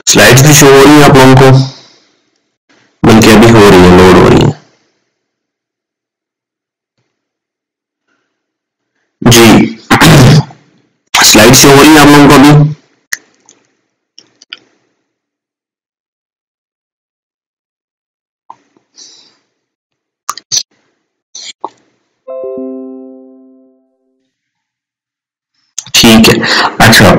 Slides भी show हो रही है आप लोगों को, बल्कि अभी हो रही है, लोड हो रही है जी। स्लाइड शो हो रही है आप लोगों को अभी? ठीक है, अच्छा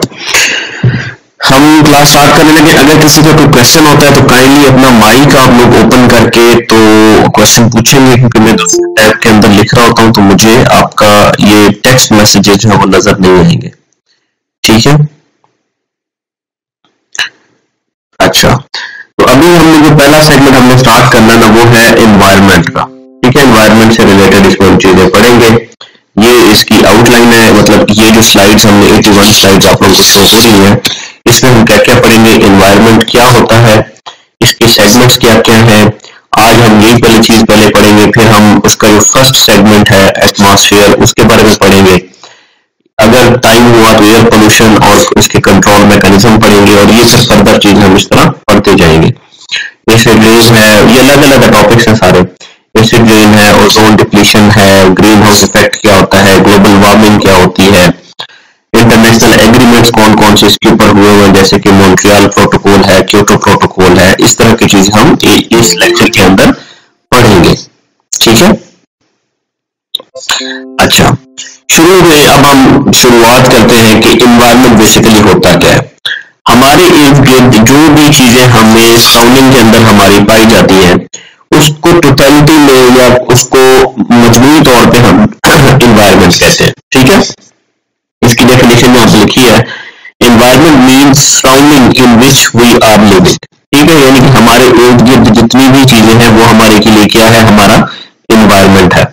हम क्लास स्टार्ट करने लगे। अगर किसी का कोई क्वेश्चन होता है तो काइंडली अपना माइक आप लोग ओपन करके तो क्वेश्चन पूछेंगे, क्योंकि मैं टैब के अंदर लिख रहा होता हूं तो मुझे आपका ये टेक्स्ट मैसेजेस जो है वो नजर नहीं आएंगे, ठीक है। अच्छा, तो अभी हमने जो पहला सेगमेंट हमने स्टार्ट करना ना वो है एनवायरनमेंट का, ठीक है। एनवायरनमेंट से रिलेटेड इसमें हम चीजें पढ़ेंगे। ये इसकी आउटलाइन है, मतलब ये जो स्लाइड्स हमने 81 स्लाइड्स आप लोगों को शो हो रही है, इसमें हम क्या क्या पढ़ेंगे, एनवायरनमेंट क्या होता है, इसके सेगमेंट्स क्या क्या हैं। आज हम यही पहली चीज पहले पढ़ेंगे, फिर हम उसका जो फर्स्ट सेगमेंट है एटमॉस्फेयर उसके बारे में पढ़ेंगे। अगर टाइम हुआ तो एयर पोल्यूशन और उसके कंट्रोल मैकेनिज्म पढ़ेंगे, और ये फिर फर्दर चीज हम इस तरह पढ़ते जाएंगे। एसिड रेन है, ये अलग अलग टॉपिक्स हैं सारे। एसिड रेन है, ओजोन डिप्लीशन है, ग्रीन हाउस इफेक्ट क्या होता है, ग्लोबल वार्मिंग क्या होती है, इंटरनेशनल एग्रीमेंट्स कौन कौन से इसके ऊपर हुए हुए, जैसे कि मॉन्ट्रियल प्रोटोकॉल है, क्योटो प्रोटोकॉल है, इस तरह की चीज हम इस लेक्चर के अंदर पढ़ेंगे, ठीक है। अच्छा, शुरू में अब हम शुरुआत करते हैं कि एनवायरनमेंट बेसिकली होता क्या है। हमारे इर्द गिर्द जो भी चीजें हमें सराउंडिंग के अंदर हमारी पाई जाती हैं, उसको टोटलिटी में या उसको मजमूई तौर पे हम एनवायरनमेंट कहते हैं, ठीक है। इसकी डेफिनेशन में आपने लिखी है, environment means surrounding in which we are living, ठीक है। यानी कि हमारे इर्द गिर्द जितनी भी चीजें हैं वो हमारे के लिए क्या है, हमारा एनवायरनमेंट है।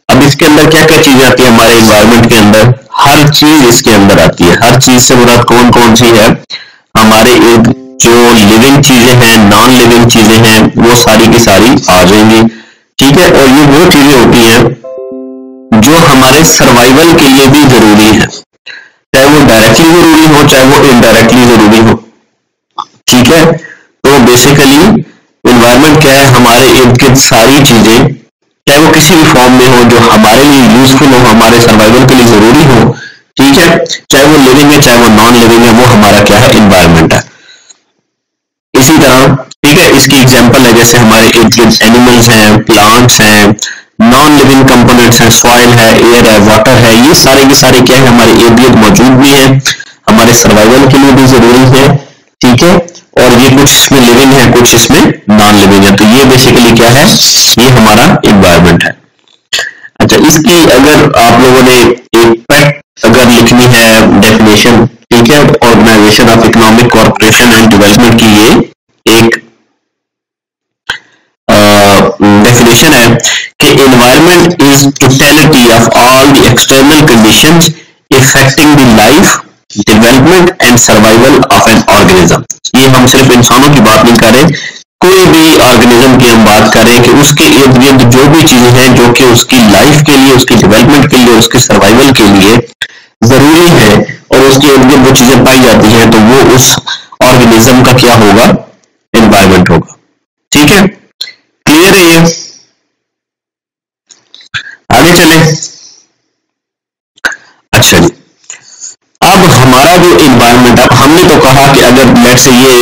अब इसके अंदर क्या क्या चीजें आती है हमारे एनवायरनमेंट के अंदर, हर चीज इसके अंदर आती है। हर चीज से मुराद कौन कौन सी है, हमारे इर्द जो लिविंग चीजें हैं, नॉन लिविंग चीजें हैं, वो सारी की सारी आ जाएंगी, ठीक है। और ये वो चीजें होती हैं जो हमारे सर्वाइवल के लिए भी जरूरी है, चाहे वो डायरेक्टली जरूरी हो चाहे वो इनडायरेक्टली जरूरी हो, ठीक है। तो बेसिकली एनवायरनमेंट क्या है, हमारे इर्द गिर्द सारी चीजें, चाहे वो किसी भी फॉर्म में हो जो हमारे लिए यूजफुल हो, हमारे सर्वाइवल के लिए जरूरी हो, ठीक है। चाहे वो लिविंग है चाहे वो नॉन लिविंग है, वो हमारा क्या है, एनवायरनमेंट है। इसी तरह, ठीक है, इसकी एग्जांपल है जैसे हमारे इर्द गिर्द एनिमल्स हैं, प्लांट्स हैं, नॉन लिविंग कंपोनेंट्स हैं, सॉइल है, एयर है, वाटर है, ये सारे के सारे क्या है, हमारे इर्द गिर्द मौजूद भी है, हमारे सर्वाइवल के लिए भी जरूरी है, ठीक है। और ये कुछ इसमें लिविंग है, कुछ इसमें नॉन लिविंग है, तो ये बेसिकली क्या है, ये हमारा एनवायरनमेंट है। अच्छा, इसकी अगर आप लोगों ने एक पेट अगर लिखनी है डेफिनेशन, ठीक है, organisation of economic corporation and development की ये एक डेफिनेशन है कि environment is totality of all the external conditions affecting the life, development and survival of an organism. ये हम सिर्फ इंसानों की बात नहीं कर रहे, कोई भी ऑर्गेनिज्म की हम बात कर रहे हैं कि उसके इर्द गिर्द जो भी चीजें हैं जो कि उसकी लाइफ के लिए, उसकी डेवलपमेंट के लिए, उसके सर्वाइवल के लिए जरूरी है, और उसके इर्द गिर्द वो चीजें पाई जाती हैं, तो वो उस ऑर्गेनिज्म का क्या होगा, एनवायरनमेंट होगा, ठीक है। क्लियर है ये? आगे चले। अच्छा जी, अब हमारा जो एनवायरनमेंट, अब हमने तो कहा कि अगर लेट से ये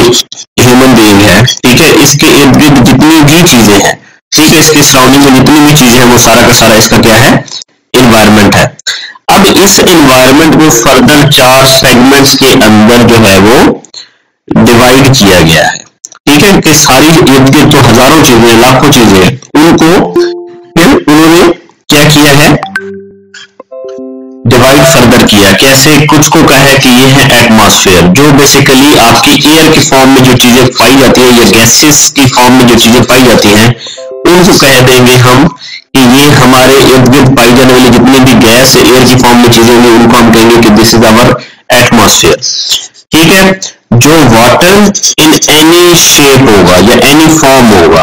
ह्यूमन बीइंग है, ठीक है, इसके इर्द गिर्द जितनी भी चीजें हैं, ठीक है, इसके सराउंडिंग में जितनी भी चीजें हैं, वो सारा का सारा इसका क्या है, एनवायरनमेंट है। अब इस एनवायरनमेंट को फर्दर 4 सेगमेंट्स के अंदर जो है वो डिवाइड किया गया है, ठीक है, कि सारी इर्द गिर्द तो हजारों चीजें, लाखों चीजें हैं, उनको फिर उन्होंने क्या किया है, डिवाइड फर्दर किया। कैसे? कुछ को कहा है कि ये है एटमॉस्फेयर, जो बेसिकली आपकी एयर के फॉर्म में जो चीजें पाई जाती है या गैसेस की फॉर्म में जो चीजें पाई जाती हैं, उनको कह देंगे हम कि ये हमारे इर्द गिर्द पाई जाने वाली जितनी भी गैस एयर की फॉर्म में चीजें होंगी, उनको हम कहेंगे कि दिस इज आवर एटमॉस्फेयर, ठीक है। जो वाटर इन एनी शेप होगा या एनी फॉर्म होगा,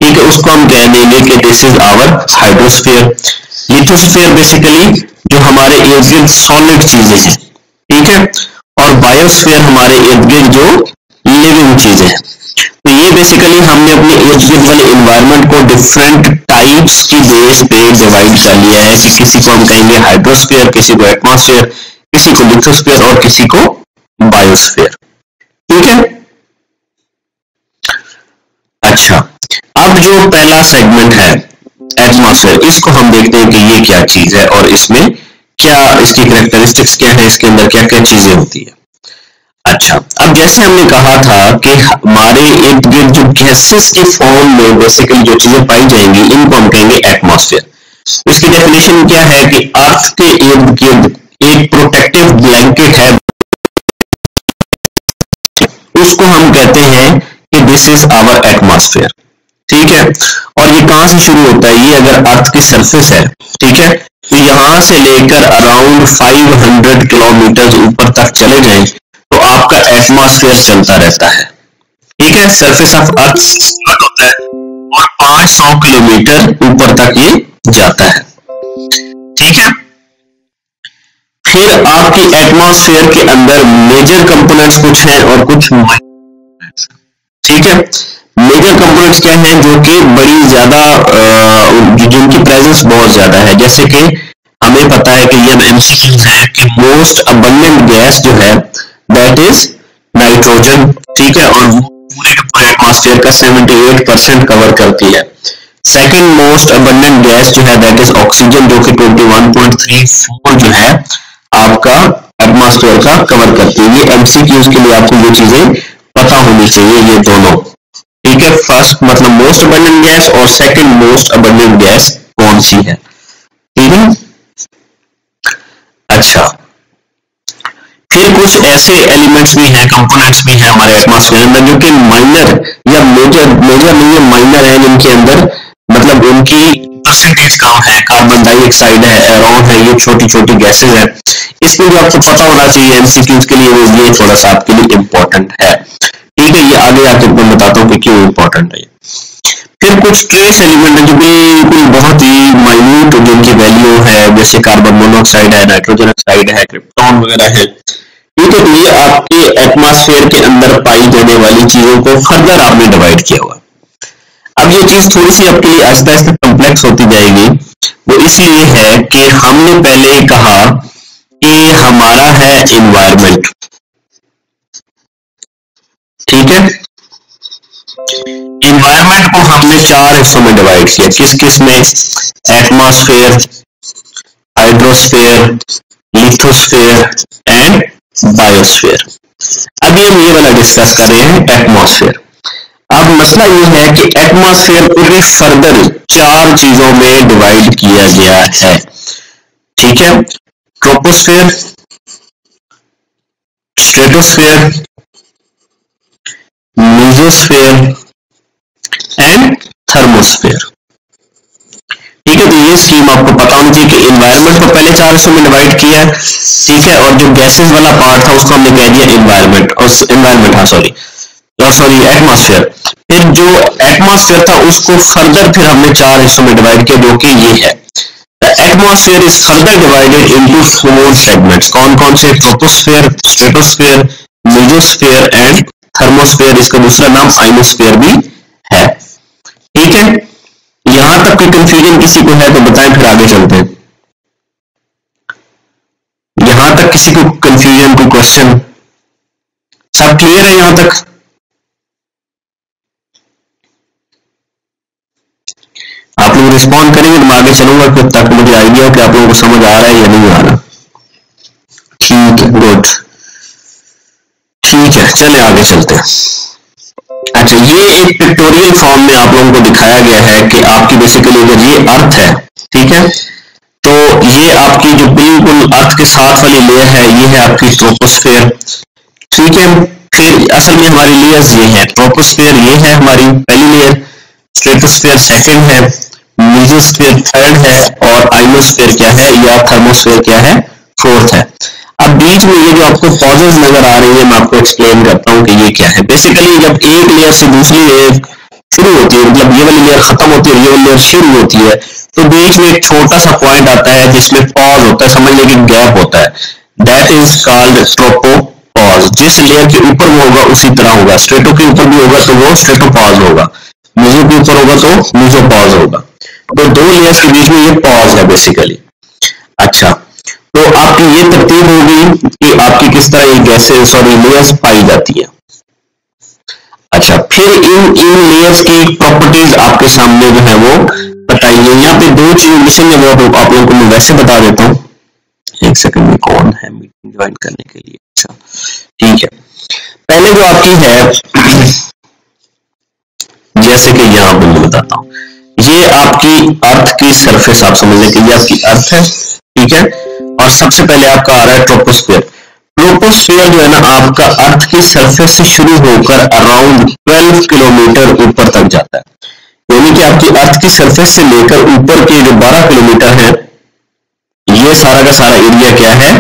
ठीक है, उसको हम कह देंगे कि this is our hydrosphere. Lithosphere basically जो हमारे इर्द गिर्द सॉलिड चीजें हैं, ठीक है, और बायोस्फीयर हमारे इर्द गिर्द जो लिविंग चीजें हैं। तो ये बेसिकली हमने अपने इर्द गिर्द वाले इन्वायरमेंट को डिफरेंट टाइप्स की बेस पे डिवाइड कर लिया है कि किसी को हम कहेंगे हाइड्रोस्फीयर, किसी को एटमॉस्फेयर, किसी को लिथोस्फीयर और किसी को बायोस्फीयर। ठीक है, अच्छा, अब जो पहला सेगमेंट है एटमॉस्फेयर, इसको हम देखते हैं कि ये क्या चीज है और इसमें क्या इसकी कैरेक्टरिस्टिक्स क्या है, इसके अंदर क्या क्या चीजें होती है। अच्छा, अब जैसे हमने कहा था कि हमारे इर्द गिर्द जो गैसेस के फॉर्म में बेसिकली जो चीजें पाई जाएंगी इनको हम कहेंगे एटमॉस्फेयर। इसकी डेफिनेशन क्या है कि अर्थ के इर्द गिर्द एक प्रोटेक्टिव ब्लैंकेट है, उसको हम कहते हैं कि दिस इज आवर एटमॉस्फेयर। ठीक है, और ये कहां से शुरू होता है, ये अगर अर्थ की सरफेस है, ठीक है, तो यहां से लेकर अराउंड 500 किलोमीटर ऊपर तक चले जाएं तो आपका एटमॉस्फेयर चलता रहता है। ठीक है, सरफेस ऑफ अर्थ स्टार्ट होता है और 500 किलोमीटर ऊपर तक ये जाता है। ठीक है, फिर आपकी एटमॉस्फेयर के अंदर मेजर कंपोनेंट्स कुछ हैं और कुछ माइनर। ठीक है, मेजर कंपोनेंट्स क्या हैं, जो कि बड़ी ज्यादा जिनकी प्रेजेंस बहुत ज्यादा है, जैसे कि हमें पता है कि ये एमसीक्यूज है कि मोस्ट अबंडेंट गैस जो है दैट इज नाइट्रोजन। ठीक है, और वो पूरे के पूरे एटमॉस्फेयर का 78% कवर करती है। सेकंड मोस्ट अबंडेंट गैस जो है दैट इज ऑक्सीजन, जो कि 21.34 जो है आपका एटमॉस्फेयर का कवर करती है। ये एमसीक्यूज के लिए आपको ये चीजें पता होनी चाहिए, ये दोनों। ठीक है, फर्स्ट मतलब मोस्ट अबंडेंट गैस और सेकंड मोस्ट अबंडेंट गैस कौन सी है। ठीक है, अच्छा, फिर कुछ ऐसे एलिमेंट्स भी हैं, कंपोनेंट्स भी हैं हमारे एटमॉस्फेयर में जो कि माइनर या मेजर नहीं है, माइनर है, जिनके अंदर मतलब उनकी परसेंटेज कम है। कार्बन डाइऑक्साइड है, एरोन है, ये छोटी छोटी गैसेज है। इसमें भी आपको पता होना चाहिए एमसीक्यूज के लिए, ये थोड़ा सा आपके लिए इंपॉर्टेंट है। ठीक है, ये आगे आके मैं बताता हूँ कि क्यों इंपॉर्टेंट है। फिर कुछ ट्रेस एलिमेंट है जो बिल्कुल बहुत ही माइन्यूट जिनकी वैल्यू है, जैसे कार्बन मोनोऑक्साइड है, नाइट्रोजन ऑक्साइड है, क्रिप्टॉन वगैरह है। ठीक है, तो ये आपके एटमॉस्फेयर के अंदर पाई जाने वाली चीजों को फर्दर आपने डिवाइड किया हुआ। अब ये चीज थोड़ी सी आपके लिए आहिस्ता आहिस्ता कॉम्प्लेक्स होती जाएगी। वो इसलिए है कि हमने पहले कहा कि हमारा है इन्वायरमेंट। ठीक है, इन्वायरमेंट को हमने 4 हिस्सों में डिवाइड किया। किस किस में, atmosphere, hydrosphere, lithosphere and biosphere. अभी हम ये वाला डिस्कस कर रहे हैं एटमॉस्फेयर। अब मसला ये है कि एटमॉस्फेयर को भी फर्दर 4 चीजों में डिवाइड किया गया है। ठीक है, troposphere, stratosphere, mesosphere and thermosphere. ठीक है, तो ये स्कीम आपको पता होनी चाहिए कि इन्वायरमेंट को पहले 4 हिस्सों में डिवाइड किया है। ठीक है, और जो गैसेस वाला पार्ट था उसको हमने कह दिया एटमॉस्फेयर। फिर जो एटमॉस्फेयर था उसको फर्दर फिर हमने 4 हिस्सों में डिवाइड किया, जो कि ये है। Atmosphere is further divided into 4 segments. कौन कौन से, troposphere, stratosphere, mesosphere and thermosphere. इसका दूसरा नाम आइनोस्फेयर भी है। ठीक है, यहां तक कोई कंफ्यूजन किसी को है तो बताएं, फिर आगे चलते हैं। यहां तक किसी को कंफ्यूजन, कोई क्वेश्चन, सब क्लियर है यहां तक? आप लोग रिस्पॉन्ड करेंगे तो मैं आगे चलूंगा फिर, ताकि मुझे आइडिया हो कि आप लोगों को समझ आ रहा है या नहीं आ रहा। ठीक है, गुड, ठीक है, चले आगे चलते हैं। अच्छा, ये एक पिक्टोरियल फॉर्म में आप लोगों को दिखाया गया है कि आपकी बेसिकली अगर ये अर्थ है, ठीक है, तो ये आपकी जो बिल्कुल अर्थ के साथ वाली लेयर है, ये है आपकी ट्रोपोस्फेयर। ठीक है, फिर असल में हमारी लेयर्स ये है, ट्रोपोस्फेयर ये है हमारी पहली लेयर, स्ट्रेटोस्फेयर सेकंड है, मेसोस्फेयर थर्ड है और आइनोस्फेयर क्या है या थर्मोस्फेयर क्या है, फोर्थ है। अब बीच में ये जो आपको पॉजेस नजर आ रही है, मैं आपको एक्सप्लेन करता हूँ कि ये क्या है। बेसिकली जब एक लेयर से दूसरी लेयर शुरू होती है, मतलब ये वाली लेयर खत्म होती है, ये वाली लेयर शुरू होती है, तो बीच में एक छोटा सा पॉइंट आता है जिसमें पॉज होता है, समझ लें कि गैप होता है। That is called tropopause. जिस लेयर के ऊपर वो होगा उसी तरह होगा, स्ट्रेटो के ऊपर भी होगा तो वो स्ट्रेटोपॉज होगा, मीजो के ऊपर होगा तो मीजोपॉज होगा। तो दो लेयर्स के बीच में ये पॉज है बेसिकली। अच्छा, तो आपकी ये तरतीब होगी कि आपकी किस तरह ये गैसेस सॉरी लेयर्स पाई जाती है। अच्छा, फिर इन इन लेयर्स की प्रॉपर्टीज आपके सामने जो है वो बताइए। यहाँ पे दो चीज मिसिंग है, वो आप लोगों को मैं वैसे बता देता हूँ। एक सेकंड में, कौन है मीटिंग ज्वाइन करने के लिए? अच्छा ठीक है, पहले जो आपकी है जैसे कि यहाँ पे मैं बताता हूँ, ये आपकी अर्थ की सरफेस आप समझ लें कि ये आपकी अर्थ है, ठीक है। और सबसे पहले आपका आ रहा है ट्रोपोस्फीयर। ट्रोपोस्फीयर जो है ना आपका अर्थ की सरफेस से शुरू होकर अराउंड 12 किलोमीटर ऊपर तक जाता है, यानी कि आपकी अर्थ की सरफेस से लेकर ऊपर के जो 12 किलोमीटर है, ये सारा का सारा एरिया क्या है,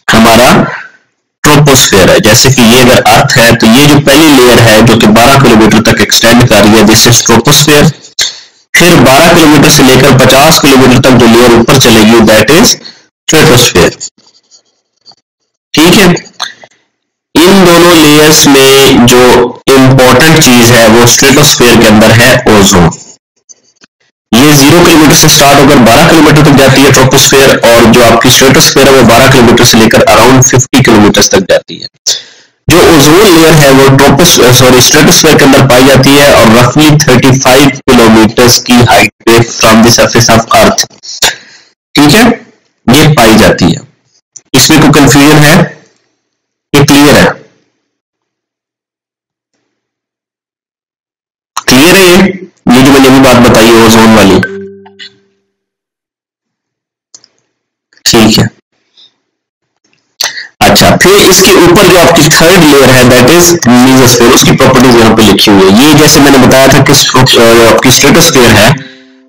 हमारा ट्रोपोस्फीयर है। जैसे कि ये अगर अर्थ है तो ये जो पहली लेयर है जो कि 12 किलोमीटर तक एक्सटेंड कर रही है, दिस इज ट्रोपोस्फीयर। फिर 12 किलोमीटर से लेकर 50 किलोमीटर तक जो लेयर ऊपर चलेगी दैट इज स्ट्रेटोस्फीयर, ठीक है। इन दोनों लेयर्स में जो इंपॉर्टेंट चीज है वो स्ट्रेटोस्फीयर के अंदर है ओजोन। ये 0 किलोमीटर से स्टार्ट होकर 12 किलोमीटर तक जाती है ट्रोपोस्फीयर, और जो आपकी स्ट्रेटोस्फीयर है वो 12 किलोमीटर से लेकर अराउंड 50 किलोमीटर तक जाती है। जो ओजोन लेयर है वो स्ट्रेटोस्फीयर के अंदर पाई जाती है और रफली 35 किलोमीटर की हाइट पे from the surface of earth, ठीक है, ये पाई जाती है। इसमें कोई कंफ्यूजन है? ये क्लियर है? क्लियर है ये जो मैंने अभी बात बताई ओजोन वाली, ठीक है। अच्छा, फिर इसके ऊपर जो आपकी थर्ड लेयर है दैट इज मीजोस्फीयर, उसकी प्रॉपर्टीज यहाँ पे लिखी हुई है। ये जैसे मैंने बताया था कि आपकी स्ट्रेटोस्फीयर है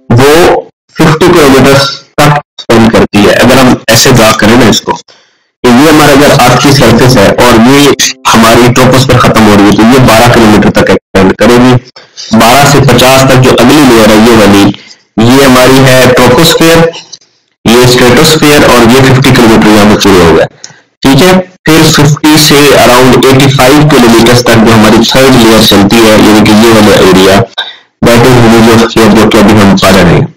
वो 50 किलोमीटर तक स्पेंड करती है। अगर हम ऐसे ड्रा करें ना इसको, तो ये हमारा अगर अर्थ की सरफेस है और ये हमारी ट्रोपोस्फीयर खत्म हो रही है तो ये 12 किलोमीटर तक एक्सटेंड करेगी। 12 से 50 तक जो अगली लेयर है ये वाली, ये हमारी है ट्रोपोस्फीयर, ये स्ट्रेटोस्फीयर, और ये 50 किलोमीटर यहाँ पर शुरू हो गया, ठीक है। फिर 50 से अराउंड 85 किलोमीटर तक जो हमारी थर्ड लेयर चलती है, यानी कि ये वाला एरिया दैट इज मीजोस्फीयर, जो कि अभी हम पा रहे हैं।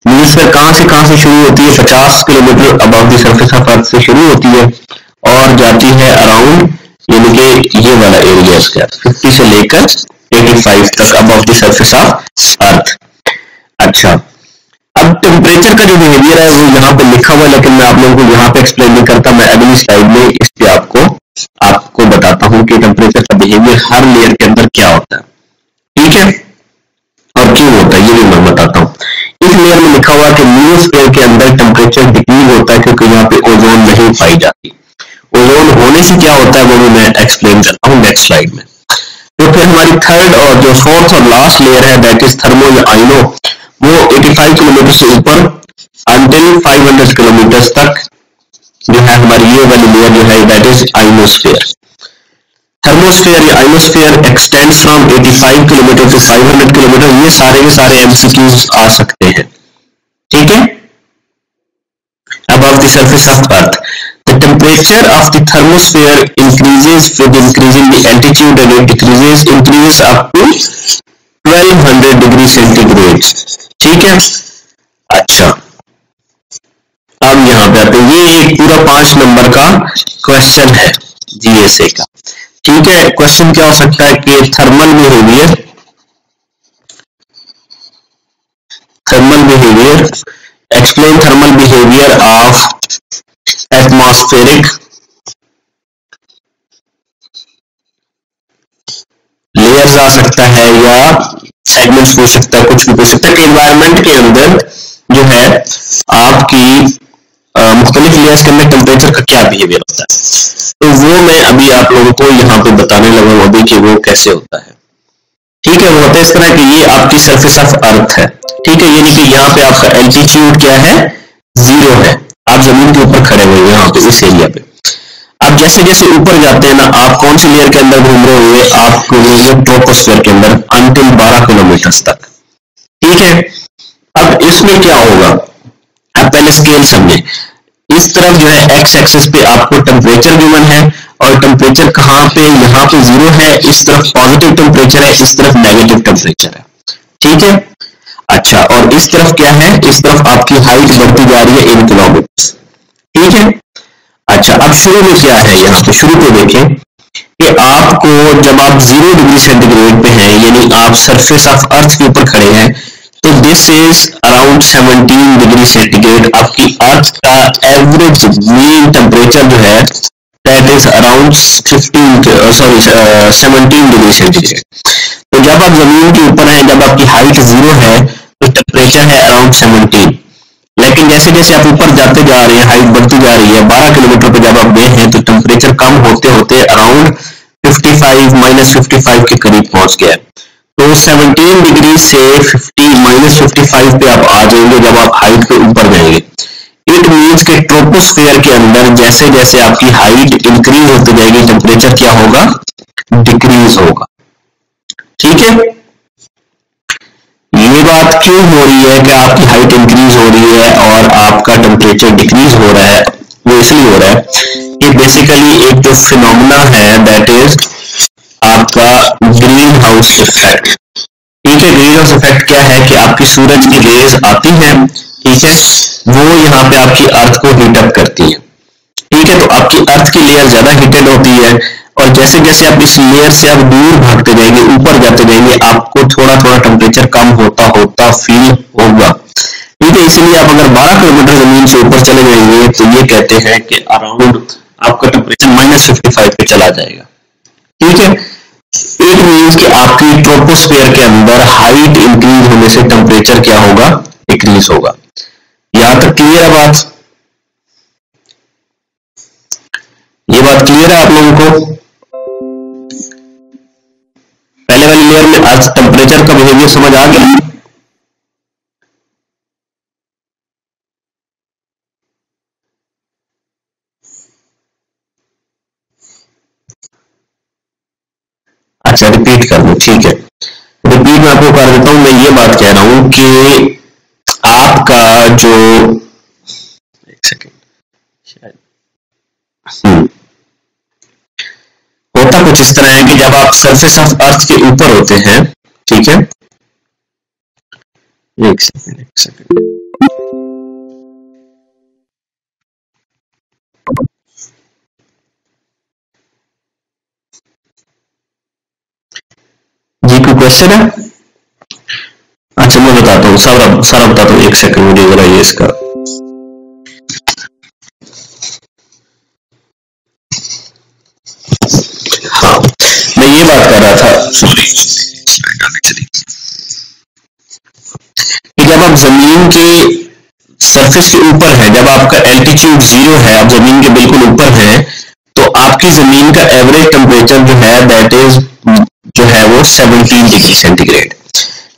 मीजोस्फीयर कहां से शुरू होती है? 50 kilometre above the surface of earth से शुरू होती है और जाती है अराउंड, यानी कि ये वाला एरिया इसका 50 से लेकर 85 तक above the surface of earth. अच्छा, अब टेम्परेचर का जो बिहेवियर है वो यहाँ पे लिखा हुआ है, लेकिन मैं आप लोगों को यहाँ पे एक्सप्लेन नहीं करता, मैं अगली स्लाइड में इस पे आपको बताता हूँ कि टेम्परेचर का बिहेवियर हर लेयर के अंदर क्या होता है, ठीक है, और क्यों होता है ये भी मैं बताता हूँ। इस लेयर में लिखा हुआ कि मीजोस्फीयर के अंदर टेम्परेचर डिक्रीज होता है क्योंकि यहाँ पे ओजोन नहीं पाई जाती। ओजोन होने से क्या होता है वो भी मैं एक्सप्लेन करता हूँ नेक्स्ट स्लाइड में। तो फिर हमारी थर्ड और जो फोर्थ और लास्ट लेयर है दैट इज थर्मो या आइनो, वो 85 किलोमीटर से ऊपर अंटिल 500 किलोमीटर तक जो है हमारी ये वाली लेयर जो है दैट इज आइनोस्फीयर। थर्मोस्फीयर या ionosphere extends from 85 kilometre to 500 kilometre. ये सारे के सारे एमसीक्यूज आ सकते हैं, ठीक है। above the surface of earth, the temperature of the thermosphere increases with increasing the altitude and it increases up to 1200 degree centigrade, ठीक है। अच्छा, अब यहाँ पे आते हैं, ये एक पूरा 5 नंबर का क्वेश्चन है जीएसए का, ठीक है। क्वेश्चन क्या हो सकता है कि thermal behaviour explain thermal behaviour of atmospheric layers आ सकता है या सेगमेंट्स हो सकता है, कुछ भी हो सकता है कि एनवायरनमेंट के अंदर जो है आपकी मुख्तलिफ लेयर्स के अंदर टेम्परेचर का क्या बिहेवियर होता है। तो वो मैं अभी आप लोगों को यहाँ पे बताने लगा हूँ अभी कि वो कैसे होता है, ठीक है। वो होता है इस तरह कि ये आपकी सरफेस ऑफ अर्थ है, ठीक है, यानी कि यहाँ पे आपका एल्टीट्यूड क्या है, 0 है, आप जमीन के ऊपर खड़े हुए यहाँ पे इस एरिया पे। अब जैसे जैसे ऊपर जाते हैं ना, आप कौन सी लेयर के अंदर घूम रहे हुए, आप घूमेंगे ट्रोपोस्फीयर के अंदर अंटिल 12 किलोमीटर तक, ठीक है। अब इसमें क्या होगा, आप पहले स्केल समझे। इस तरफ जो है एक्स एक्सिस पे आपको टेम्परेचर गिवन है, और टेम्परेचर कहाँ पे, यहाँ पे 0 है, इस तरफ पॉजिटिव टेम्परेचर है, इस तरफ नेगेटिव टेम्परेचर है, ठीक है। अच्छा, और इस तरफ क्या है, इस तरफ आपकी हाइट बढ़ती जा रही है इन किलोमीटर, ठीक है। अच्छा, अब शुरू में क्या है, यहाँ पे शुरू पे देखें कि आपको जब आप 0 डिग्री सेंटीग्रेड पे हैं, यानी आप सरफेस ऑफ अर्थ के ऊपर खड़े हैं, तो this is around 17 degree centigrade. आपकी अर्थ का एवरेज मीन टेम्परेचर जो है that is around 17 degree centigrade. तो जब आप जमीन के ऊपर हैं, जब आपकी हाइट 0 है, तो टेम्परेचर है अराउंड 17। लेकिन जैसे जैसे आप ऊपर जाते जा रहे हैं, हाइट बढ़ती जा रही है, 12 किलोमीटर पे जब आप गए हैं, तो टेम्परेचर कम होते होते अराउंड 55 -55 के करीब पहुंच गया। तो 17 डिग्री से 50 -55 पे आप आ जाएंगे जब आप हाइट के ऊपर जाएंगे। इट मीन्स के ट्रोपोस्फेयर के अंदर जैसे जैसे आपकी हाइट इंक्रीज होती जाएगी, टेम्परेचर क्या होगा, डिक्रीज होगा, ठीक है। ये बात क्यों हो रही है कि आपकी हाइट इंक्रीज हो रही है और आपका टेम्परेचर डिक्रीज हो रहा है, वो इसलिए हो रहा है कि बेसिकली एक जो फिनोमेना है दैट इज आपका ग्रीन हाउस इफेक्ट, ठीक है। ग्रीन हाउस इफेक्ट क्या है कि आपकी सूरज की रेज आती है, ठीक है, वो यहाँ पे आपकी अर्थ को हीट अप करती है, ठीक है। तो आपकी अर्थ की लेयर ज्यादा हीटेड होती है, और जैसे जैसे आप इस लेयर से आप दूर भागते जाएंगे, ऊपर जाते जाएंगे, आपको थोड़ा थोड़ा टेम्परेचर कम होता होता फील होगा, ठीक है। इसलिए आप अगर 12 किलोमीटर जमीन से ऊपर चले जाएंगे, तो ये कहते हैं कि अराउंड आपका टेम्परेचर -55 पे चला जाएगा, ठीक है। इट मीन्स कि आपकी ट्रोपोस्फेयर के अंदर हाइट इंक्रीज होने से टेम्परेचर क्या होगा, डिक्रीज होगा। यहां तक क्लियर है बात, ये बात क्लियर है आप लोगों को। पहले वाली लेयर में अर्थ टेम्परेचर का बिहेवियर समझ आ गया। अच्छा, रिपीट कर दो, ठीक है। रिपीट मैं आपको कर देता हूं। मैं ये बात कह रहा हूं कि आपका जो, एक सेकेंड, होता कुछ इस तरह है कि जब आप सरफेस ऑफ अर्थ के ऊपर होते हैं, ठीक है, एक सेकेंड, जी कोई क्वेश्चन है? अच्छा मैं बताता हूँ, सारा बताता हूँ, एक सेकंड मुझे जरा ये इसका, हाँ मैं ये बात कर रहा था, सॉरी, कि जब आप जमीन के सरफेस के ऊपर है, जब आपका एल्टीट्यूड 0 है, आप जमीन के बिल्कुल ऊपर हैं, तो आपकी जमीन का एवरेज टेम्परेचर जो है दैट इज जो है वो 17 डिग्री सेंटीग्रेड।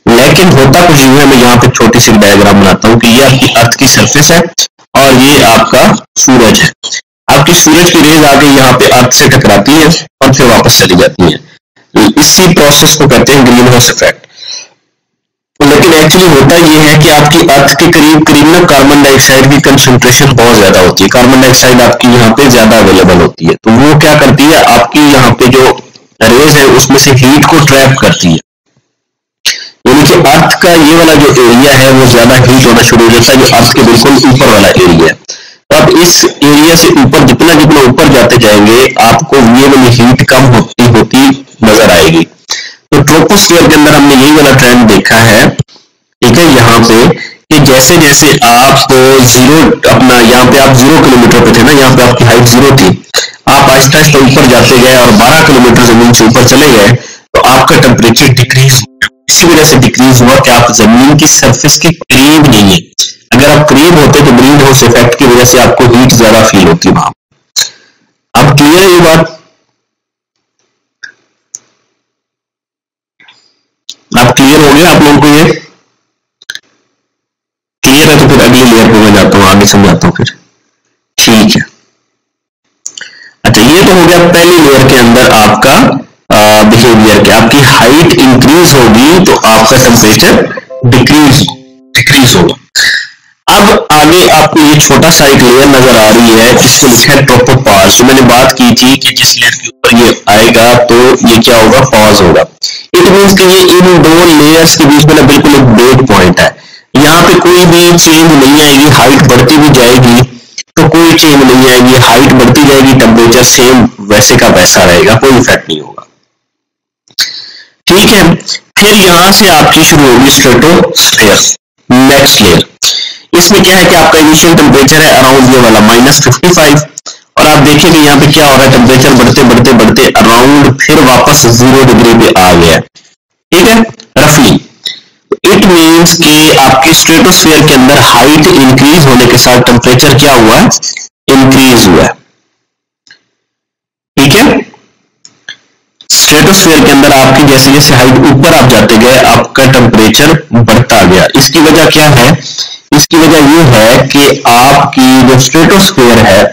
लेकिन होता कुछ यूं है, मैं यहाँ पे छोटी सी डायग्राम बनाता हूँ कि ये आपकी अर्थ की सरफेस है और ये आपका सूरज है। आपकी सूरज की रेज आके यहाँ पे अर्थ से टकराती है और फिर वापस चली जाती है। इसी प्रोसेस को कहते हैं ग्रीन हाउस इफेक्ट। लेकिन एक्चुअली होता यह है कि आपकी अर्थ के करीब करीब ना कार्बन डाइऑक्साइड की कंसंट्रेशन बहुत ज्यादा होती है, कार्बन डाइऑक्साइड आपकी यहाँ पे ज्यादा अवेलेबल होती है, तो वो क्या करती है, आपकी यहाँ पे जो रेज है उसमें से हीट को ट्रैप करती है। यानी कि अर्थ का ये वाला जो एरिया है वो ज्यादा हीट होना शुरू हो जाता है, जो अर्थ के बिल्कुल ऊपर वाला एरिया है। तो आप इस एरिया से ऊपर जितना जितना ऊपर जाते जाएंगे, आपको ये वाली हीट कम होती होती नजर आएगी। तो ट्रोपोस्फीयर के अंदर हमने यही वाला ट्रेंड देखा है, ठीक है, यहाँ पे कि जैसे जैसे आप जीरो अपना, यहाँ पे आप 0 किलोमीटर पे थे ना, यहाँ पे आपकी हाइट 0 थी, आप आहिस्ता आहिस्ता ऊपर जाते गए और 12 किलोमीटर जमीन से ऊपर चले गए, तो आपका टेम्परेचर डिक्रीज हो गया। इसी वजह से डिक्रीज हुआ कि आप जमीन की सरफेस के करीब नहीं है। अगर आप करीब होते तो ग्रीन हाउस इफेक्ट की वजह से आपको हीट ज्यादा फील होती वहां। अब क्लियर है ये बात? अब क्लियर हो गया आप लोगों को? ये क्लियर है तो फिर अगली लेयर पे मैं जाता हूँ, आगे समझाता हूँ फिर, ठीक है। अच्छा, ये तो हो गया पहली लेयर के अंदर आपका बिहेवियर के, आपकी हाइट इंक्रीज होगी तो आपका टेम्परेचर डिक्रीज डिक्रीज होगा। अब आगे आपको ये छोटा सा एक लेयर नजर आ रही है जिसको लिखा है ट्रोपोपॉज। जो मैंने बात की थी कि जिस लेयर के ऊपर ये आएगा तो ये क्या होगा, पॉज होगा। इट मीन्स कि ये इन दो लेयर्स के बीच में ना बिल्कुल एक ब्रेक पॉइंट है। यहाँ पे कोई भी चेंज नहीं आएगी, हाइट बढ़ती भी जाएगी तो कोई चेंज नहीं आएगी, हाइट बढ़ती जाएगी, टेम्परेचर सेम वैसे का वैसा रहेगा, कोई इफेक्ट नहीं होगा। ठीक है, फिर यहां से आपकी शुरू होगी स्ट्रेटोस्फेयर, नेक्स्ट लेयर। इसमें क्या है कि आपका इनिशियल टेम्परेचर है अराउंड ये वाला -55, और आप देखिए यहाँ पे क्या हो रहा है, टेम्परेचर बढ़ते बढ़ते बढ़ते अराउंड फिर वापस 0 डिग्री पे आ गया। ठीक है, रफली इट मीन्स कि आपकी स्ट्रेटोस्फेयर के अंदर हाइट इंक्रीज होने के साथ टेम्परेचर क्या हुआ, इंक्रीज हुआ। ठीक है, स्ट्रेटोस्फेयर के अंदर आपकी जैसे जैसे हाइट ऊपर आप जाते गए आपका टेम्परेचर बढ़ता गया। इसकी वजह क्या है, इसकी वजह ये है कि आपकी जो स्ट्रेटोस्फेयर है,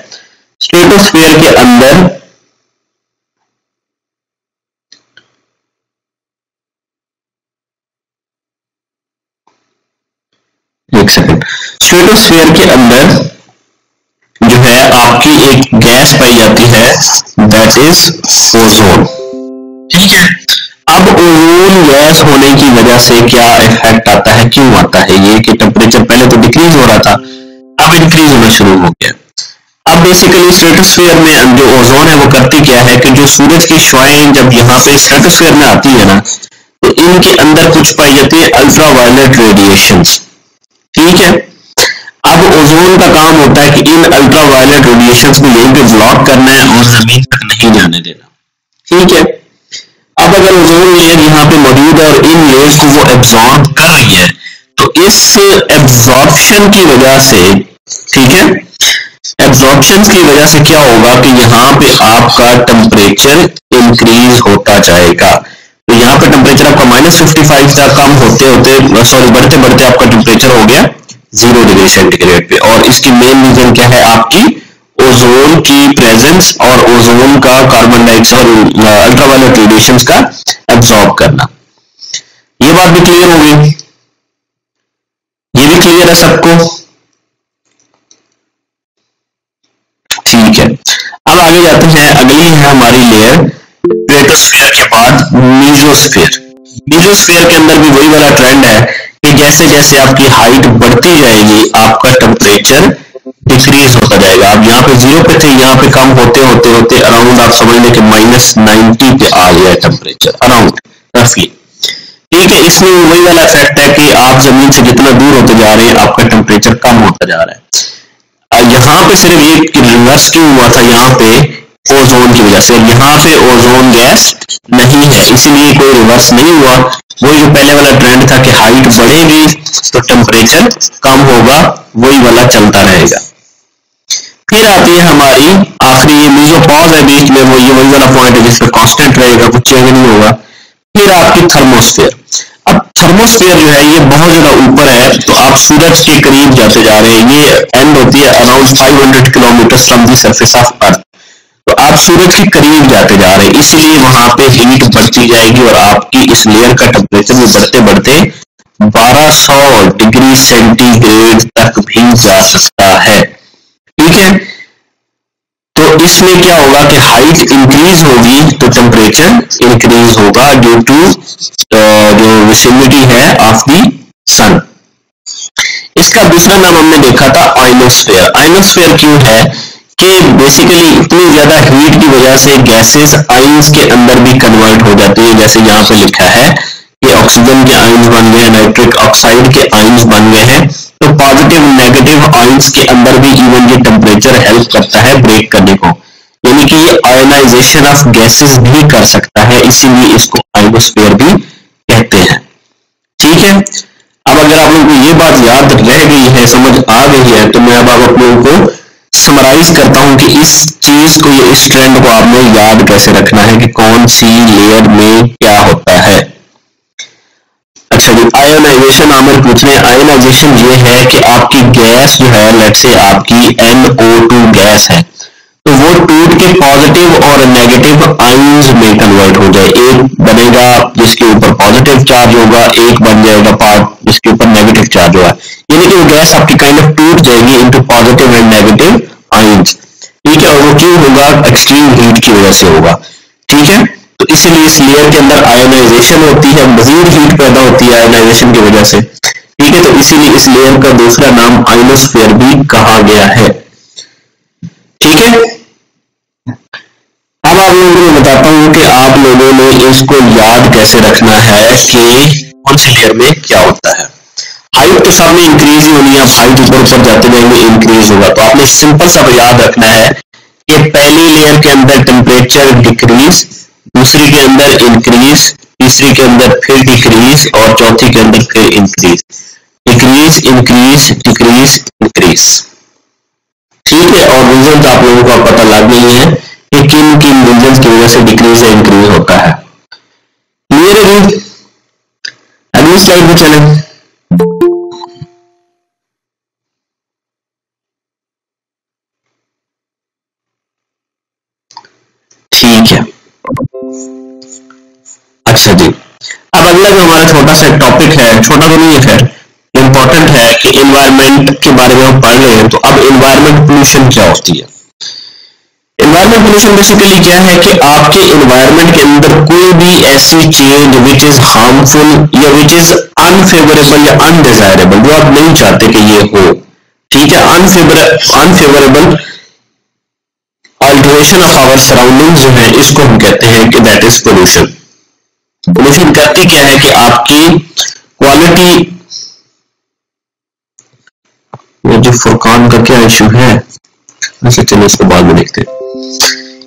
स्ट्रेटोस्फेयर के अंदर एक सेकंड, स्ट्रेटोस्फेयर के अंदर जो है आपकी एक गैस पाई जाती है, दैट इज ओजोन। ठीक है, अब ओजोन गैस होने की वजह से क्या इफेक्ट आता है, क्यों आता है, ये कि टेम्परेचर पहले तो डिक्रीज हो रहा था, अब इंक्रीज होना शुरू हो गया। अब बेसिकली स्ट्रेटोस्फेयर में जो ओजोन है वो करती क्या है कि जो सूरज की शुआएं जब यहाँ पे स्ट्रेटोस्फेयर में आती है ना, तो इनके अंदर कुछ पाई जाती है अल्ट्रावायलेट रेडिएशंस। ठीक है, अब ओजोन का काम होता है कि इन अल्ट्रावायलेट रेडिएशंस को यहीं पे ब्लॉक करना है और जमीन तक नहीं जाने देना। ठीक है, अब अगर ओजोन लेयर यहाँ पे मौजूद है और इन लेयर्स को वो एब्जॉर्ब कर रही है, तो इस एब्जॉर्प्शन की वजह से, ठीक है, एब्जॉर्प्शन की वजह से क्या होगा कि यहाँ पे आपका टेम्परेचर इंक्रीज होता जाएगा। तो यहाँ पे टेम्परेचर आपका -55 था, कम होते होते सॉरी बढ़ते बढ़ते आपका टेम्परेचर हो गया 0 डिग्री सेंटीग्रेड पे। और इसकी मेन रीजन क्या है, आपकी ओजोन की प्रेजेंस और ओजोन का कार्बन डाइऑक्साइड अल्ट्रावायलेट रेडिएशंस का एब्जॉर्ब करना। ये बात भी क्लियर होगी, ये भी क्लियर है सबको? ठीक है, अब आगे जाते हैं, अगली है हमारी लेयर स्ट्रेटोस्फेयर के बाद मीजोस्फेयर। मीजोस्फेयर के अंदर भी वही वाला ट्रेंड है कि जैसे जैसे आपकी हाइट बढ़ती जाएगी आपका टेम्परेचर डिक्रीज होता जाएगा। आप यहाँ पे 0 पे थे, यहाँ पे कम होते होते होते अराउंड आप समझ लें कि -90 पे आ गया टेम्परेचर अराउंड रफली। ठीक है, इसमें वही वाला इफेक्ट है कि आप जमीन से जितना दूर होते जा रहे हैं आपका टेम्परेचर कम होता जा रहा है। यहाँ पे सिर्फ एक रिवर्स क्यों हुआ था, यहाँ पे ओजोन की वजह से, यहाँ पे ओजोन गैस नहीं है इसलिए कोई रिवर्स नहीं हुआ। वही जो पहले वाला ट्रेंड था कि हाइट बढ़ेगी तो टेम्परेचर कम होगा, वही वाला चलता रहेगा। फिर आती है हमारी आखिरी, ये मीजोपॉज है बीच में, वो ये वही वाला पॉइंट है जिसमें कांस्टेंट रहेगा, कुछ चेंज नहीं होगा। फिर आपकी थर्मोस्फेयर। अब थर्मोस्फेयर जो है ये बहुत ज्यादा ऊपर है, तो आप सूरज के करीब जाते जा रहे हैं। ये एंड होती है around 500 kilometre from the surface of earth, तो आप सूरज के करीब जाते जा रहे हैं, इसलिए वहां पे हीट बढ़ती जाएगी और आपकी इस लेयर का टेम्परेचर भी बढ़ते बढ़ते 1200 डिग्री सेंटीग्रेड तक भी जा सकता है। ठीक है, तो इसमें क्या होगा कि हाइट इंक्रीज होगी तो टेम्परेचर इंक्रीज होगा ड्यू टू जो विसिनिटी है ऑफ द सन। इसका दूसरा नाम हमने देखा था आयनोस्फेयर। आयनोस्फेयर क्यों है कि बेसिकली इतनी ज्यादा हीट की वजह से गैसेस आयंस के अंदर भी कन्वर्ट हो जाती है। जैसे यहाँ पे लिखा है कि ऑक्सीजन के आयंस बन गए, नाइट्रिक ऑक्साइड के आयंस बन गए हैं, तो पॉजिटिव नेगेटिव आयंस के अंदर भी इवन ये टेम्परेचर हेल्प करता है ब्रेक करने को, यानी कि ये आयनाइजेशन ऑफ गैसेस भी कर सकता है, इसीलिए इसको आयनोस्फेयर भी कहते हैं। ठीक है, अब अगर आप लोगों को ये बात याद रह गई है, समझ आ गई है, तो मैं अब आप लोगों को समराइज करता हूं कि इस चीज को, ये इस ट्रेंड को आपने याद कैसे रखना है कि कौन सी लेयर में क्या होता है। अच्छा जी, आयोनाइजेशन आमिर पूछ रहे हैं, आयोनाइजेशन ये है कि आपकी गैस जो है, लेट्स से आपकी NO2 गैस है, तो वो टूट के पॉजिटिव और नेगेटिव आयंस में कन्वर्ट हो जाए। एक बनेगा जिसके ऊपर पॉजिटिव चार्ज होगा, एक बन जाएगा पार्ट जिसके ऊपर नेगेटिव चार्ज होगा। यानी कि वो गैस आपकी काइंड ऑफ टूट जाएगी into positive and negative ions, ठीक है। और वो क्यों होगा? एक्सट्रीम हीट की वजह से होगा, ठीक है। तो इसलिए इस लेयर के अंदर आयोनाइजेशन होती है, मजीद हीट पैदा होती है आयोनाइजेशन की वजह से, ठीक है। तो इसीलिए इस लेयर का दूसरा नाम आयोनोस्फीयर भी कहा गया है, ठीक है। अब आप लोगों को बताता हूं कि आप लोगों ने इसको याद कैसे रखना है कि कौन सी लेयर में क्या होता है। हाइट तो सब में इंक्रीज ही होनी है, आप हाइट ऊपर ऊपर जाते जाएंगे इंक्रीज होगा। तो आपने सिंपल सा याद रखना है कि पहली लेयर के अंदर टेम्परेचर डिक्रीज, दूसरी के अंदर इंक्रीज, तीसरी के अंदर फिर डिक्रीज और चौथी के अंदर फिर increase, decrease increase decrease increase, ठीक है। और रीजन आप लोगों को पता लग गई है कि किन किन रीजन की वजह से डिक्रीज या इंक्रीज होता है। क्लियर है जी? अगली स्लाइड पे चलें। ठीक है, अच्छा जी। अब अगला जो हमारा छोटा सा टॉपिक है, छोटा तो नहीं है खैर, इंपॉर्टेंट है कि एनवायरनमेंट के बारे में हम पढ़ रहे हैं। तो अब एनवायरनमेंट पोल्यूशन क्या होती है? एनवायरनमेंट पोल्यूशन बेसिकली क्या है कि आपके एनवायरनमेंट के अंदर कोई भी ऐसी चेंज विच इज हार्मफुल या विच इज अनफेवरेबल या अनडिजायरेबल, जो आप नहीं चाहते कि ये हो, ठीक है। Unfavourable alteration of our surrounding जो है, इसको हम कहते हैं कि दैट इज पोल्यूशन। पोल्यूशन करती क्या है कि आपकी क्वालिटी, ये जो फुरकान का क्या इशू है, अच्छा चलो इसको बाद में देखते हैं।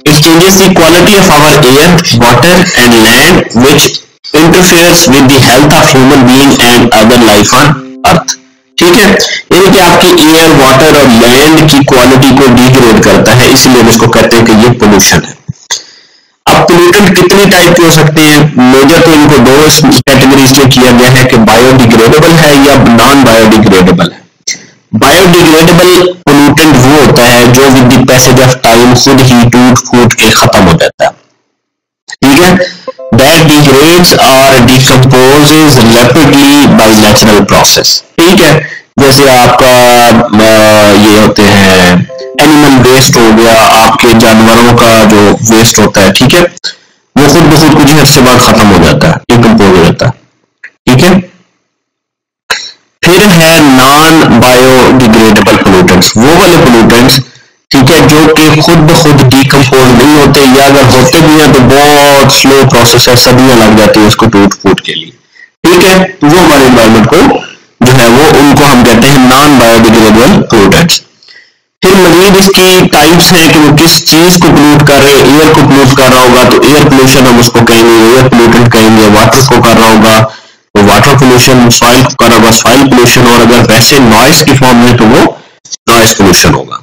It changes the quality of our air, water and land which interferes with the health of human being and other life on earth, ठीक है। यानी कि आपकी एयर, वाटर और लैंड की क्वालिटी को डिग्रेड करता है, इसलिए हम इसको कहते हैं कि ये पोल्यूशन है। अब पोल्यूटेंट कितनी टाइप के हो सकते हैं? मेजर तो इनको दो कैटेगरीज में किया गया है कि बायोडिग्रेडेबल है या नॉन बायोडिग्रेडेबल है। बायोडिग्रेडेबल पोल्यूटेंट वो होता है जो with the passage of time खुद ही टूट फूट के खत्म हो जाता है, ठीक है। दैट डिग्रेड्स और decomposes rapidly by natural process, ठीक है। जैसे आपका ये होते हैं एनिमल वेस्ट हो गया, आपके जानवरों का जो वेस्ट होता है, ठीक है, वो खुद ब खुद कुछ अर्से बाद खत्म हो जाता है, डिकम्पोज हो जाता है, ठीक है। फिर है नॉन बायोडिग्रेडेबल पोल्यूटेंट्स, वो वाले पोल्यूटेंट्स, ठीक है, जो कि खुद ब खुद डिकम्पोज नहीं होते, या अगर होते भी हैं तो बहुत स्लो प्रोसेस है, सदियां लग जाती है उसको टूट फूट के लिए, ठीक है। तो वो हमारे एनवायरमेंट को जो है वो उनको हम कहते हैं नॉन बायोडिग्रेडेबल पोल्यूटेंट्स। फिर मजीद इसकी टाइप्स हैं कि वो किस चीज को पोल्यूट कर रहे हैं। एयर को पोल्यूट कर रहा होगा तो एयर पोल्यूशन हम उसको कहेंगे, एयर पोल्यूटेंट कहेंगे। वाटर को कर रहा होगा तो वाटर पोल्यूशन, सॉइल को कर रहा होगा सॉइल पोल्यूशन, और अगर वैसे नॉइस की फॉर्म में तो वो नॉइस पोल्यूशन होगा,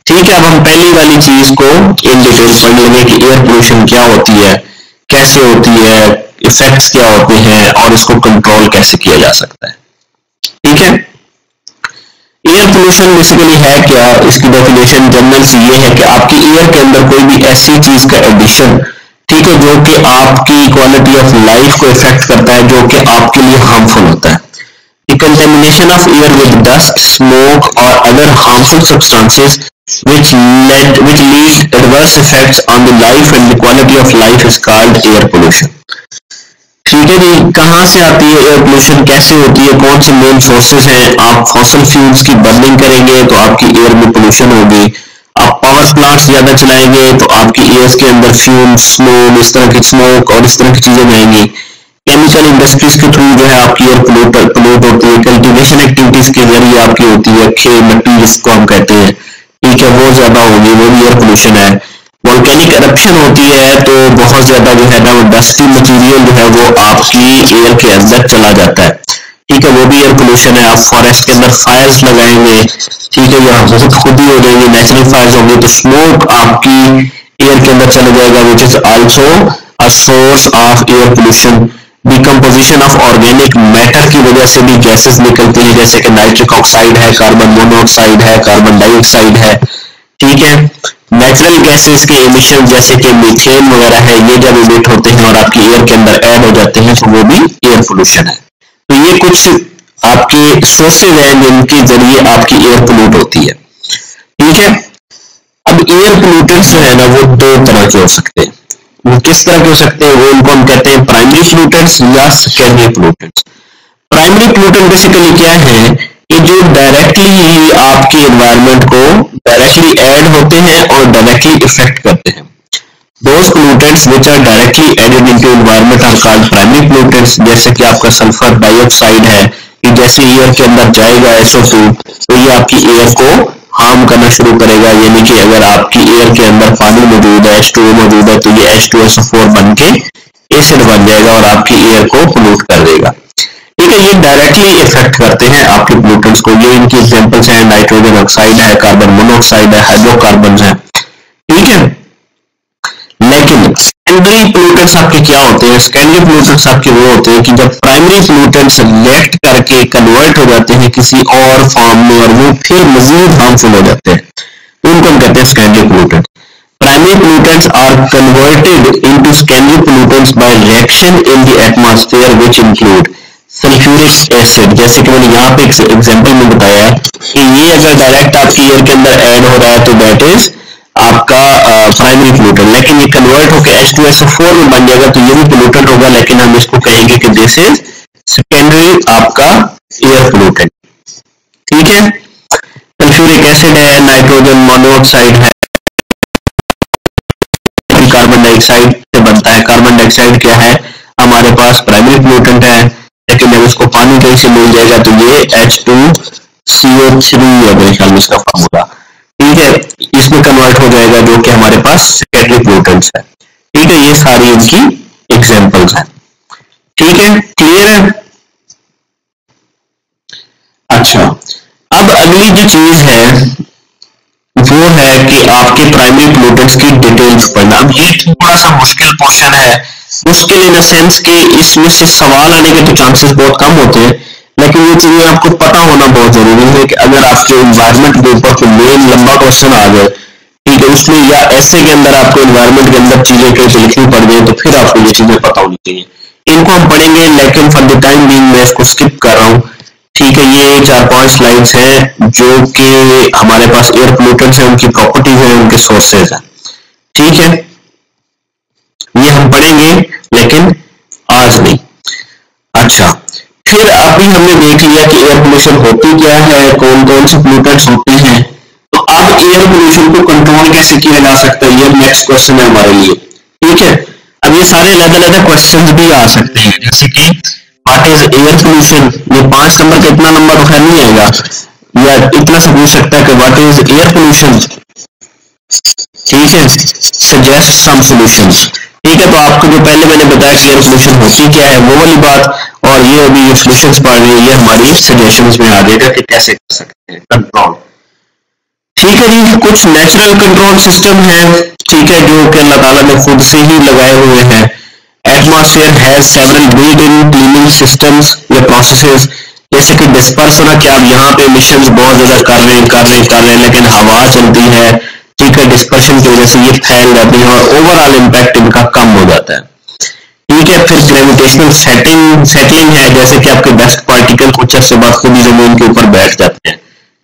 ठीक है। अब हम पहली वाली चीज को इन डिटेल पढ़ लेंगे कि एयर पोल्यूशन क्या होती है, कैसे होती है, इफेक्ट्स क्या होते हैं और इसको कंट्रोल कैसे किया जा सकता है, ठीक है। एयर पोल्यूशन बेसिकली है क्या? इसकी डेफिनेशन जनरल सी ये है कि आपकी एयर के अंदर कोई भी ऐसी चीज का एडिशन, ठीक है, जो कि आपकी क्वालिटी ऑफ लाइफ को इफेक्ट करता है, जो कि आपके लिए हार्मफुल होता है। The contamination of air with dust, smoke or other harmful substances which lead adverse effects on the life and the quality of life is called air pollution, ठीक है जी। कहां से आती है एयर पोल्यूशन, कैसे होती है, कौन से मेन सोर्सेज हैं? आप फॉसिल फ्यूल्स की बर्निंग करेंगे तो आपकी एयर में पोल्यूशन होगी। आप पावर प्लांट्स ज्यादा चलाएंगे तो आपकी एयर के अंदर फ्यूम, स्मोक, इस तरह की स्मोक और इस तरह की चीजें जाएंगी। केमिकल इंडस्ट्रीज के थ्रू जो है आपकी एयर पोल्यूट होती है। कल्टीवेशन एक्टिविटीज के जरिए आपकी होती है, खेत मिट्टी जिसको हम कहते हैं, ठीक है, वो ज्यादा होगी, वो भी एयर पोल्यूशन है। वोल्केनिक eruption होती है तो बहुत ज्यादा जो है ना वो डस्टी मटेरियल जो है वो आपकी एयर के अंदर चला जाता है, ठीक है, वो भी एयर पोल्यूशन है। आप फॉरेस्ट के अंदर फायर्स लगाएंगे, ठीक है, यहाँ बहुत खुद ही हो जाएंगी, नेचुरल फायर्स होंगी तो स्मोक आपकी एयर के अंदर चला जाएगा, which is also a source of air pollution. Decomposition of organic matter की वजह से भी गैसेस निकलती है, जैसे कि नाइट्रिक ऑक्साइड है, कार्बन मोनोऑक्साइड है, कार्बन डाइऑक्साइड है, ठीक है। नेचुरल गैसेस के एमिशन जैसे कि मीथेन वगैरह है, ये जब इमिट होते हैं और आपकी एयर के अंदर ऐड हो जाते हैं तो वो भी एयर पोल्यूशन है। तो ये कुछ आपके सोर्सेज हैं जिनके जरिए आपकी एयर पोल्यूट होती है। ठीक है, अब एयर पोल्यूटेंट्स जो है ना वो दो तरह के हो सकते हैं। वो किस तरह के हो सकते हैं, वो उनको हम कहते हैं प्राइमरी पोल्यूटेंट्स या secondary pollutants. Primary pollutant basically क्या है कि जो डायरेक्टली ही आपके एनवायरनमेंट को डायरेक्टली ऐड होते हैं और डायरेक्टली इफेक्ट करते हैं। Those pollutants which are directly added into environment are called primary pollutants। जैसे कि आपका सल्फर डाइऑक्साइड है, कि जैसे एयर के अंदर जाएगा SO2 तो ये आपकी एयर को हार्म करना शुरू करेगा। यानी कि अगर आपकी एयर के अंदर पानी मौजूद है, H2O मौजूद है, तो ये H2SO4 बन के एसिड बन जाएगा और आपकी एयर को पोल्यूट कर देगा। ठीक है, ये डायरेक्टली इफेक्ट करते हैं आपके पोल्यूटेंट्स को। ये इनकी एग्जांपल्स हैं, नाइट्रोजन ऑक्साइड है, कार्बन मोनोऑक्साइड है, हाइड्रोकार्बन है। ठीक है, लेकिन सेकेंडरी पोल्यूटेंट्स आपके क्या होते हैं? सेकेंडरी पोल्यूटेंट्स आपके वो होते हैं कि जब प्राइमरी पोल्यूटेंट्स रिएक्ट करके कन्वर्ट हो जाते हैं किसी और फॉर्म में और वो फिर मजीद हार्मफुल हो जाते हैं, तो उनको हम कहते हैं secondary pollutant. Primary pollutants are converted into secondary pollutants by reaction in the atmosphere which include sulphuric acid. जैसे कि मैंने यहाँ पे एक एग्जांपल में बताया कि ये अगर डायरेक्ट आपकी एयर के अंदर ऐड हो रहा है तो दैट इज आपका प्राइमरी पोल्यूटेंट, लेकिन ये कन्वर्ट होकर H2SO4 में बन जाएगा तो ये भी पोल्यूटेंट होगा, लेकिन हम इसको कहेंगे कि दिस इज सेकेंडरी आपका एयर पोल्यूटेंट। ठीक है, सल्फ्यूरिक एसिड है, नाइट्रोजन मोनोऑक्साइड है, कार्बन डाइऑक्साइड से बनता है। कार्बन डाइऑक्साइड क्या है, हमारे पास प्राइमरी पोल्यूटेंट है, लेकिन जब उसको पानी कहीं से मिल जाएगा तो ये H2CO3 है मेरे ख्याल में इसका फॉर्मूला। ठीक है, इसमें कन्वर्ट हो जाएगा जो कि हमारे पास सेकेंडरी पोल्यूटेंट्स है। ठीक है, ये सारी इनकी एग्जांपल्स हैं। ठीक है, क्लियर है? अच्छा, अब अगली जो चीज है वो है कि आपके प्राइमरी पोल्यूटेंट्स की डिटेल्स पढ़ना। अब ये थोड़ा सा मुश्किल पोर्शन है, मुश्किल इन द सेंस कि इसमें से सवाल आने के तो चांसेस बहुत कम होते हैं, लेकिन ये चीजें आपको पता होना बहुत जरूरी है कि अगर आपके एनवायरनमेंट के ऊपर कोई मेन लंबा क्वेश्चन आ जाए, ठीक है, उसमें या ऐसे के अंदर आपको एनवायरनमेंट के अंदर चीजें कहीं लिखनी पड़ जाए तो फिर आपको ये चीजें पता होनी चाहिए। इनको हम पढ़ेंगे, लेकिन फॉर द टाइम बीइंग मैं इसको स्किप कर रहा हूँ। ठीक है, ये 4-5 स्लाइड्स हैं जो कि हमारे पास एयर पोल्यूटेंट्स हैं, उनकी प्रॉपर्टीज हैं, उनके सोर्सेज हैं। ठीक है, ये हम पढ़ेंगे लेकिन आज नहीं। अच्छा, फिर अभी हमने देख लिया कि एयर पोल्यूशन होती क्या है, कौन कौन से पोल्यूटेंट्स होते हैं, तो अब एयर पोल्यूशन को कंट्रोल कैसे किया जा सकता है, ये नेक्स्ट क्वेश्चन है हमारे लिए। ठीक है, अब ये सारे अलग अलग क्वेश्चन भी आ सकते हैं, जैसे कि व्हाट इज एयर पोल्यूशन। ये 5 नंबर का इतना लंबा तो खैर नहीं आएगा, या इतना से पूछ सकता है कि व्हाट इज एयर पोल्यूशन। ठीक है, सजेस्ट सम सॉल्यूशंस। ठीक है, तो आपको जो पहले मैंने बताया कि एयर पोल्यूशन होती क्या है वो वाली बात, और ये अभी ये सॉल्यूशंस पढ़ रही है, ये हमारी सजेशंस में आ जाएगा कि कैसे कर सकते हैं कंट्रोल। ठीक है जी, कुछ नेचुरल कंट्रोल सिस्टम है, ठीक है, जो कि अल्लाह ताला ने खुद से ही लगाए हुए हैं। Atmosphere has several built in cleaning systems या प्रोसेसेस, जैसे कि डिस्पर्स होना कि आप यहाँ पे एमिशंस बहुत ज्यादा कर रहे हैं लेकिन हवा चलती है, ठीक है, डिस्पर्शन की वजह से ये फैल जाती है और ओवरऑल इम्पैक्ट इनका कम हो जाता है। ठीक है, फिर ग्रेविटेशनल सेटलिंग है, जैसे कि आपके डस्ट पार्टिकल कुछ अर्से बाद खुद ही जमीन के ऊपर बैठ जाते हैं।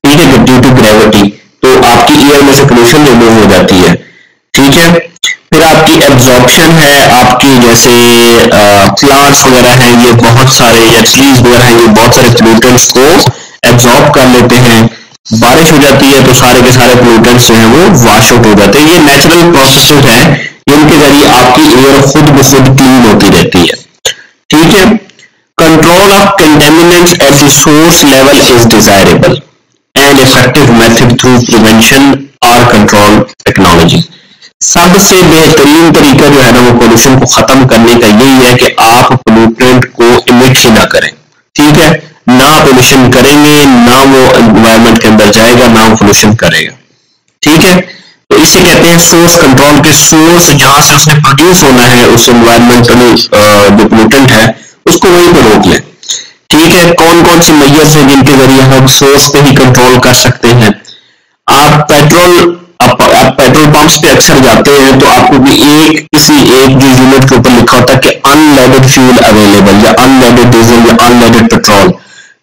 ठीक है, ड्यू टू ग्रेविटी, तो आपकी एयर में से पोल्यूशन रिमूव हो जाती है। ठीक है, फिर आपकी एब्जॉर्प्शन है, आपकी जैसे प्लांट्स वगैरह हैं, ये बहुत सारे, या ट्रीज वगैरह हैं, ये बहुत सारे पोल्यूटेंट्स को एब्जॉर्ब कर लेते हैं। बारिश हो जाती है तो सारे के सारे पोल्यूटेंट्स जो है वो वॉश आउट हो जाते हैं। ये नेचुरल प्रोसेसेस हैं जिनके जरिए आपकी एयर खुद ब खुद क्लीन होती रहती है। ठीक है, control of contaminants at the source level is desirable and effective method through prevention और कंट्रोल टेक्नोलॉजी। सबसे बेहतरीन तरीका जो है ना वो पोल्यूशन को खत्म करने का यही है कि आप पोल्यूटेंट को इमिट ही ना करें। ठीक है, ना पोल्यूशन करेंगे, ना वो एनवायरनमेंट के अंदर जाएगा, ना वो पोल्यूशन करेगा। ठीक है, तो इसे कहते हैं सोर्स कंट्रोल, के सोर्स जहां से उसने प्रोड्यूस होना है उस एनवायरमेंटल जो पोल्यूटेंट है उसको वहीं पर रोक लें। ठीक है, कौन कौन सी मेजर्स हैं जिनके जरिए हम सोर्स पे ही कंट्रोल कर सकते हैं। आप पेट्रोल पंप्स पे अक्सर जाते हैं तो आपको भी किसी एक जो यूनिट के ऊपर लिखा होता है कि अनलेडेड फ्यूल अवेलेबल, या अनलेडेड डीजल या अनलेडेड पेट्रोल।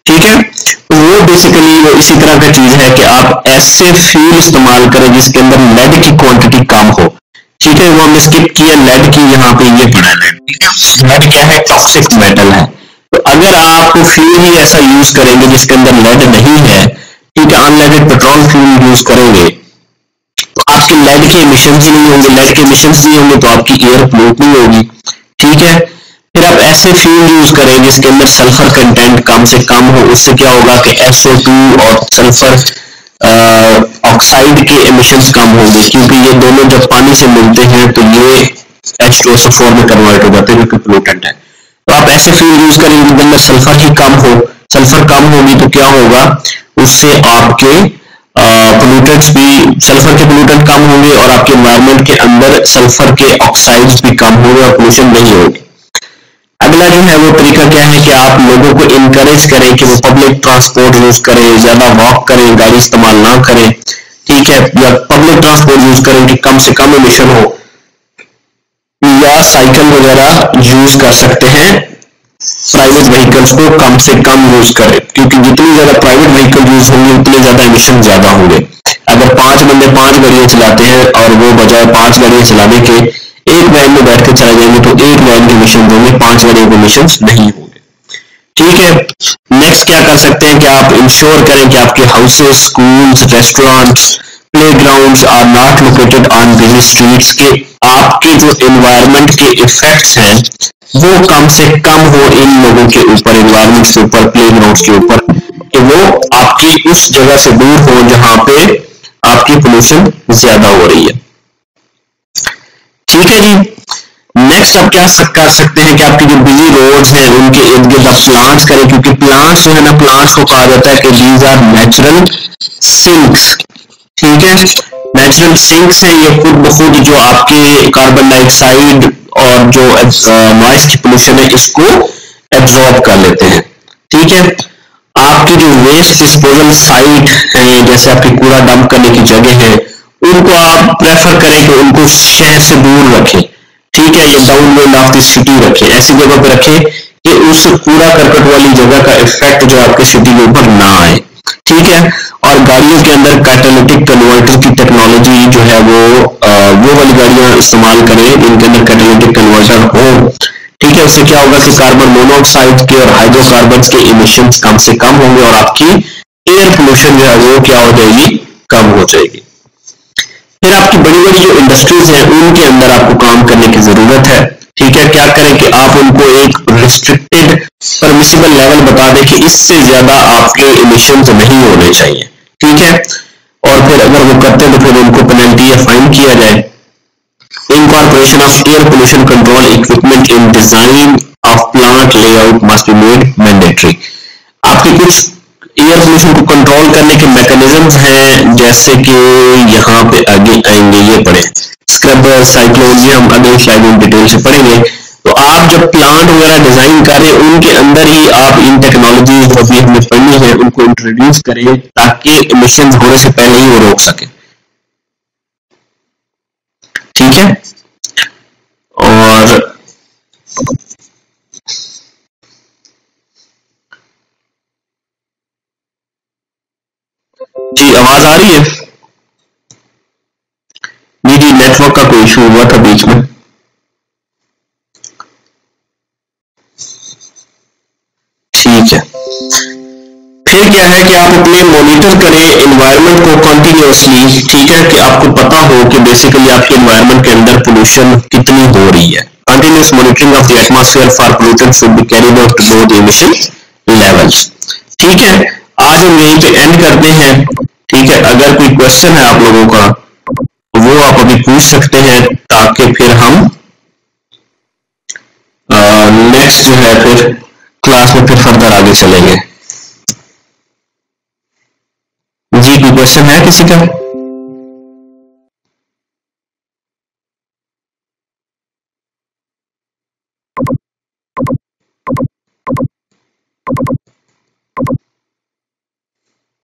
ठीक है। तो वो बेसिकली वो इसी तरह का चीज है कि आप ऐसे फ्यूल इस्तेमाल करें जिसके अंदर लेड की क्वांटिटी कम हो। ठीक है, वो हमने स्किप किया लेड की, यहाँ पे ये पड़ा है लेड क्या है, टॉक्सिक मेटल है। तो अगर आप फ्यूल ही ऐसा यूज करेंगे जिसके अंदर लेड नहीं है, ठीक है, अनलेडेड पेट्रोल फ्यूल यूज करेंगे, तो आपके लेड के इमिशन ही नहीं होंगे, लेड के इमिशन नहीं होंगे तो आपकी एयर पोल्यूट नहीं होगी। ठीक है, फिर आप ऐसे फ्यूल यूज करें जिसके अंदर सल्फर कंटेंट कम से कम हो, उससे क्या होगा कि SO2 और सल्फर ऑक्साइड के इमिशंस कम होंगे, क्योंकि ये दोनों जब पानी से मिलते हैं तो ये H2SO4 में कन्वर्ट हो जाते हैं, क्योंकि पोल्यूटेंट है। तो आप ऐसे फ्यूल यूज करेंगे जिनके अंदर सल्फर ही कम हो, सल्फर कम होगी तो क्या होगा, उससे आपके पोल्यूटेंट्स भी, सल्फर के पोल्यूटेंट कम होंगे और आपके एनवायरनमेंट के अंदर सल्फर के ऑक्साइड्स भी कम होंगे और पोल्यूशन नहीं होगी। अगला जो है वो तरीका क्या है कि आप लोगों को इनकरेज करें कि वो पब्लिक ट्रांसपोर्ट यूज करें, ज्यादा वॉक करें, गाड़ी इस्तेमाल ना करें। ठीक है, या पब्लिक ट्रांसपोर्ट यूज करें कि कम से कम इमिशन हो, या साइकिल वगैरह यूज कर सकते हैं। प्राइवेट व्हीकल्स को कम से कम यूज करें, क्योंकि जितनी ज्यादा प्राइवेट व्हीकल यूज होंगे उतने ज्यादा इमिशन ज्यादा होंगे। अगर 5 बंदे 5 गाड़ियां चलाते हैं और वो बजाय 5 गाड़ियां चलाने के एक वैन में बैठ के चले जाएंगे तो एक वैन के इमिशन होंगे, 5 गाड़ियों के इमिशन नहीं होंगे। ठीक है, नेक्स्ट क्या कर सकते हैं कि आप इंश्योर करें कि आपके houses, schools, restaurants, playgrounds are not located on busy streets, के आपके जो एनवायरनमेंट के इफेक्ट्स हैं वो कम से कम हो इन लोगों के ऊपर, एनवायरनमेंट के ऊपर, प्लेग्राउंड्स के ऊपर, कि वो आपकी उस जगह से दूर हो जहां पे आपकी पोल्यूशन ज्यादा हो रही है। ठीक है जी, नेक्स्ट आप क्या कर सकते हैं कि आपकी जो बिजी रोड्स हैं उनके इर्द गिर्द आप प्लांट्स करें, क्योंकि प्लांट्स जो है ना, प्लांट्स को कहा जाता है कि दीज आर नेचुरल सिंक्स। ठीक है, नेचुरल सिंक्स है, ये खुद ब खुद जो आपके कार्बन डाइऑक्साइड और जो नॉइस की पोल्यूशन है इसको एब्जॉर्ब कर लेते हैं। ठीक है, आपकी जो वेस्ट डिस्पोजल साइट है, जैसे आपकी कूड़ा डंप करने की जगह है, उनको आप प्रेफर करें कि उनको शहर से दूर रखें। ठीक है, ये down wind of the city रखें, ऐसी जगह पे रखें कि उस कूड़ा करकट वाली जगह का इफेक्ट जो आपके सिटी के ऊपर ना आए। ठीक है, और गाड़ियों के अंदर कैटालिटिक कन्वर्टर की टेक्नोलॉजी जो है वो वाली गाड़ियां इस्तेमाल करें जिनके अंदर कैटालिटिक कन्वर्टर हो। ठीक है, उससे क्या होगा कि कार्बन मोनोऑक्साइड के और हाइड्रोकार्बन के इमिशंस कम से कम होंगे और आपकी एयर पोल्यूशन जो है वो क्या हो जाएगी, कम हो जाएगी। फिर आपकी बड़ी बड़ी जो इंडस्ट्रीज हैं उनके अंदर आपको काम करने की जरूरत है। ठीक है, क्या करें कि आप उनको एक रिस्ट्रिक्टेड परमिसिबल लेवल बता दें कि इससे ज्यादा आपके इमिशंस नहीं होने चाहिए। ठीक है, और फिर अगर वो करते हैं तो फिर उनको पेनल्टी या फाइन किया जाए। Incorporation of air pollution control equipment in design of plant layout must be made mandatory. आपके कुछ एयर पोल्यूशन को कंट्रोल करने के मैकेनिज्म्स हैं, जैसे कि यहाँ पे आगे आएंगे, ये पढ़े स्क्रबर, साइक्लोन, ये हम अगले स्लाइड में डिटेल से पढ़ेंगे। तो आप जब प्लांट वगैरह डिजाइन करें उनके अंदर ही आप इन टेक्नोलॉजीज जो भी हमें पढ़नी है उनको इंट्रोड्यूस करें ताकि इमिशन होने से पहले ही वो रोक सके। ठीक है, और जी आवाज आ रही है? जी जी, नेटवर्क का कोई इशू हुआ था बीच में। ठीक है, फिर क्या है कि आप अपने मॉनिटर करें एनवायरनमेंट को कंटिन्यूअसली। ठीक है, कि आपको पता हो कि बेसिकली आपके एनवायरनमेंट के अंदर पोल्यूशन कितनी हो रही है। Continuous monitoring of the atmosphere for pollutant should be carried out to know the emission levels. ठीक है, आज हम यहीं पे एंड करते हैं। ठीक है, अगर कोई क्वेश्चन है आप लोगों का वो आप अभी पूछ सकते हैं ताकि फिर हम नेक्स्ट जो है फिर क्लास में फिर फर्दर आगे चलेंगे। जी, कोई क्वेश्चन है किसी का?